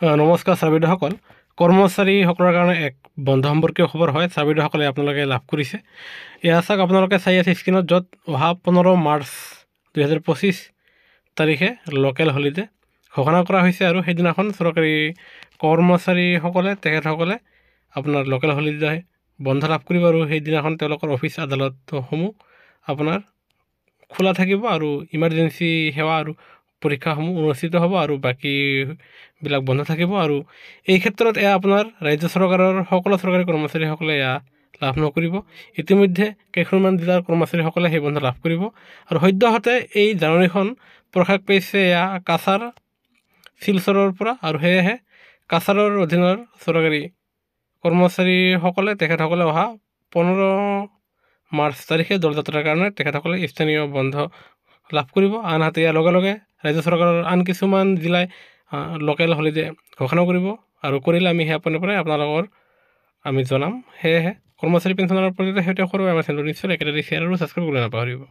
নমস্কাৰ ছাৰবিদসকল। কৰ্মচাৰীসকলৰ কাৰণে এক বন্ধ সম্পৰ্কীয় খবৰ হয় ছাৰবিদসকলে আপোনালোকে লাভ কৰিছে। এয়া চাওক, আপোনালোকে চাই আছে স্ক্ৰীণত, য'ত অহা 15 মাৰ্চ 2025 তাৰিখে লোকেল হলিডে ঘোষণা কৰা হৈছে আৰু সেইদিনাখন চৰকাৰী কৰ্মচাৰীসকলে তেখেতসকলে আপোনাৰ লোকেল হলিডে বন্ধ লাভ কৰিব আৰু সেইদিনাখন তেওঁলোকৰ অফিচ আদালতসমূহ আপোনাৰ খোলা থাকিব আৰু ইমাৰ্জেঞ্চি সেৱা আৰু পৰীক্ষাসমূহ অনুষ্ঠিত হ'ব আৰু বাকীবিলাক বন্ধ থাকিব। আৰু এই ক্ষেত্ৰত এয়া আপোনাৰ ৰাজ্য চৰকাৰৰ সকলো চৰকাৰী কৰ্মচাৰীসকলে এয়া লাভ নকৰিব। ইতিমধ্যে কেইখনমান জিলাৰ কৰ্মচাৰীসকলে সেই বন্ধ লাভ কৰিব আৰু সদ্যহতে এই জাননীখন প্ৰকাশ পাইছে এয়া কাছাৰ শিলচৰৰ পৰা, আৰু সেয়েহে কাছাৰৰ অধীনৰ চৰকাৰী কৰ্মচাৰীসকলে তেখেতসকলে অহা 15 মাৰ্চ তাৰিখে দৌলযাত্ৰাৰ কাৰণে তেখেতসকলে স্থানীয় বন্ধ লাভ কৰিব। আনহাতে ইয়াৰ লগে লগে ৰাজ্য চৰকাৰৰ আন কিছুমান জিলাই লোকেল হলিডে ঘোষণা কৰিব আৰু কৰিলে আমি সেয়া পোনে পোনে আপোনালোকৰ আমি জনাম। সেয়েহে কৰ্মচাৰী পেঞ্চনৰ প্ৰতি শেহতীয়া সৰু আমাৰ চেনেলটো নিশ্চয় একেদৰে শ্বেয়াৰ আৰু ছাবস্ক্ৰাইব কৰিবলৈ নাপাহৰিব।